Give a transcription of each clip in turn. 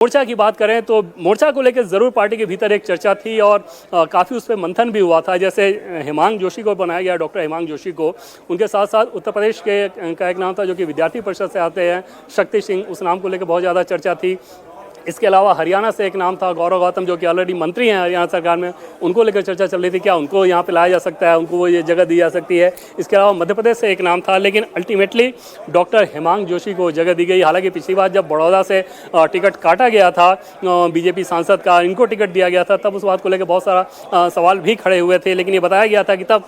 मोर्चा की बात करें तो मोर्चा को लेकर ज़रूर पार्टी के भीतर एक चर्चा थी और काफ़ी उस पर मंथन भी हुआ था। जैसे हेमांग जोशी को बनाया गया, डॉक्टर हेमांग जोशी को, उनके साथ साथ उत्तर प्रदेश का एक नाम था जो कि विद्यार्थी परिषद से आते हैं, शक्ति सिंह, उस नाम को लेकर बहुत ज़्यादा चर्चा थी। इसके अलावा हरियाणा से एक नाम था गौरव गौतम, जो कि ऑलरेडी मंत्री हैं हरियाणा सरकार में, उनको लेकर चर्चा चल रही थी, क्या उनको यहाँ पे लाया जा सकता है, उनको वो ये जगह दी जा सकती है। इसके अलावा मध्य प्रदेश से एक नाम था, लेकिन अल्टीमेटली डॉक्टर हेमांग जोशी को जगह दी गई। हालांकि पिछली बार जब बड़ौदा से टिकट काटा गया था बीजेपी सांसद का, इनको टिकट दिया गया था, तब उस बात को लेकर बहुत सारा सवाल भी खड़े हुए थे। लेकिन ये बताया गया था कि तब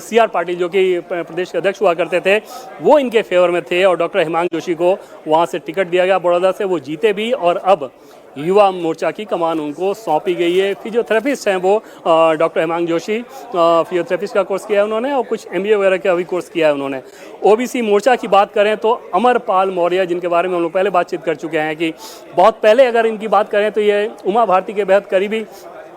CR पाटिल, जो कि प्रदेश के अध्यक्ष हुआ करते थे, वो इनके फेवर में थे और डॉक्टर हेमांग जोशी को वहाँ से टिकट दिया गया बड़ौदा से, वो जीते भी और अब युवा मोर्चा की कमान उनको सौंपी गई है। फिजियोथेरेपिस्ट हैं वो डॉक्टर हेमांग जोशी, फिजियोथेरेपिस्ट का कोर्स किया है उन्होंने और कुछ MBA वगैरह का भी कोर्स किया है उन्होंने। OBC मोर्चा की बात करें तो अमरपाल मौर्य, जिनके बारे में हम लोग पहले बातचीत कर चुके हैं कि बहुत पहले अगर इनकी बात करें तो ये उमा भारती के बेहद करीबी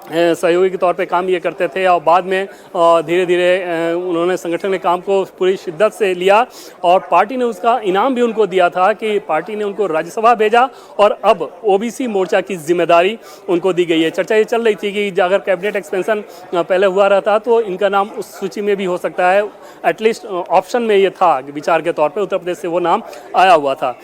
सहयोगी के तौर पे काम ये करते थे और बाद में धीरे धीरे उन्होंने संगठन के काम को पूरी शिद्दत से लिया और पार्टी ने उसका इनाम भी उनको दिया था कि पार्टी ने उनको राज्यसभा भेजा और अब OBC मोर्चा की जिम्मेदारी उनको दी गई है। चर्चा ये चल रही थी कि अगर कैबिनेट एक्सपेंशन पहले हुआ रहता तो इनका नाम उस सूची में भी हो सकता है, एटलीस्ट ऑप्शन में ये था विचार के तौर पर, उत्तर प्रदेश से वो नाम आया हुआ था।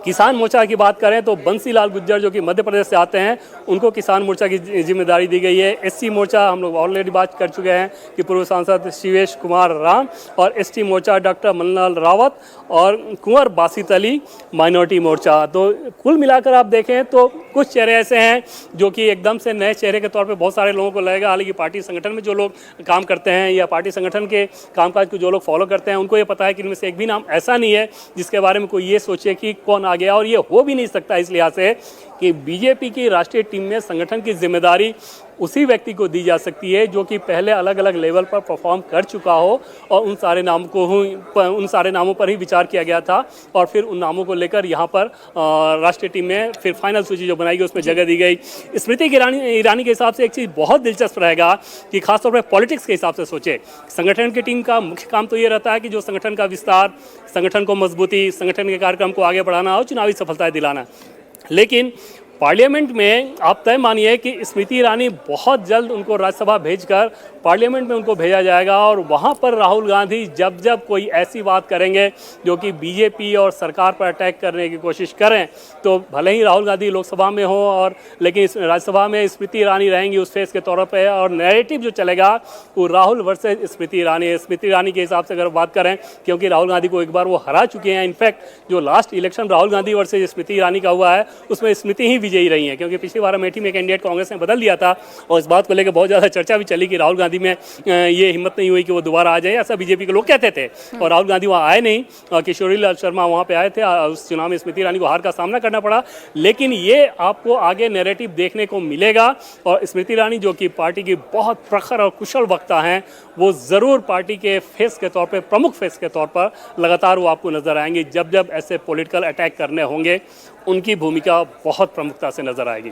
किसान मोर्चा की बात करें तो बंसीलाल गुर्जर, जो कि मध्य प्रदेश से आते हैं, उनको किसान मोर्चा की जिम्मेदारी दी गई है। SC मोर्चा हम लोग ऑलरेडी बात कर चुके हैं कि पूर्व सांसद शिवेश कुमार राम, और ST मोर्चा डॉक्टर मन्नालाल रावत और कुंवर बासित अली माइनॉरिटी मोर्चा। तो कुल मिलाकर आप देखें तो कुछ चेहरे ऐसे हैं जो कि एकदम से नए चेहरे के तौर पर बहुत सारे लोगों को लगेगा। हालांकि पार्टी संगठन में जो लोग काम करते हैं या पार्टी संगठन के कामकाज को जो लोग फॉलो करते हैं, उनको ये पता है कि इनमें से एक भी नाम ऐसा नहीं है जिसके बारे में कोई ये सोचे कि कौन आ गया, और ये हो भी नहीं सकता इस लिहाज से कि बीजेपी की राष्ट्रीय टीम में संगठन की जिम्मेदारी उसी व्यक्ति को दी जा सकती है जो कि पहले अलग अलग लेवल पर परफॉर्म कर चुका हो, और उन सारे नामों पर ही विचार किया गया था और फिर उन नामों को लेकर यहाँ पर राष्ट्रीय टीम में फिर फाइनल सूची जो बनाई गई उसमें जगह दी गई। स्मृति ईरानी के हिसाब से एक चीज़ बहुत दिलचस्प रहेगा कि खासतौर पर पॉलिटिक्स के हिसाब से सोचे, संगठन की टीम का मुख्य काम तो ये रहता है कि जो संगठन का विस्तार, संगठन को मजबूती, संगठन के कार्यक्रम को आगे बढ़ाना और चुनावी सफलताएं दिलाना। लेकिन पार्लियामेंट में आप तय मानिए कि स्मृति ईरानी बहुत जल्द उनको राज्यसभा भेजकर पार्लियामेंट में उनको भेजा जाएगा और वहाँ पर राहुल गांधी जब जब कोई ऐसी बात करेंगे जो कि बीजेपी और सरकार पर अटैक करने की कोशिश करें, तो भले ही राहुल गांधी लोकसभा में हो और लेकिन राज्यसभा में स्मृति ईरानी रहेंगी उस फेस के तौर पर, और नैरेटिव जो चलेगा वो राहुल वर्सेज स्मृति ईरानी है। स्मृति ईरानी के हिसाब से अगर बात करें, क्योंकि राहुल गांधी को एक बार वो हरा चुके हैं, इनफैक्ट जो last election Rahul Gandhi versus Smriti Irani का हुआ है उसमें स्मृति ही विजयी रही है, क्योंकि पिछली बार अमेठी में कैंडिडेट कांग्रेस ने बदल दिया था और इस बात को लेकर बहुत ज़्यादा चर्चा भी चली कि राहुल गांधी में ये हिम्मत नहीं हुई कि वो दोबारा आ जाए, ऐसा बीजेपी के लोग कहते थे, और राहुल गांधी वहाँ आए नहीं। किशोरी लाल शर्मा वहाँ पे आए थे, उस चुनाव में स्मृति ईरानी को हार का सामना करना पड़ा। लेकिन ये आपको आगे नैरेटिव देखने को मिलेगा और स्मृति ईरानी जो कि पार्टी की बहुत प्रखर और कुशल वक्ता हैं, वो ज़रूर पार्टी के फेस के तौर पर, प्रमुख फेस के तौर पर लगातार वो आपको नजर आएंगे। जब जब ऐसे पॉलिटिकल अटैक करने होंगे उनकी भूमिका बहुत प्रमुखता से नजर आएगी।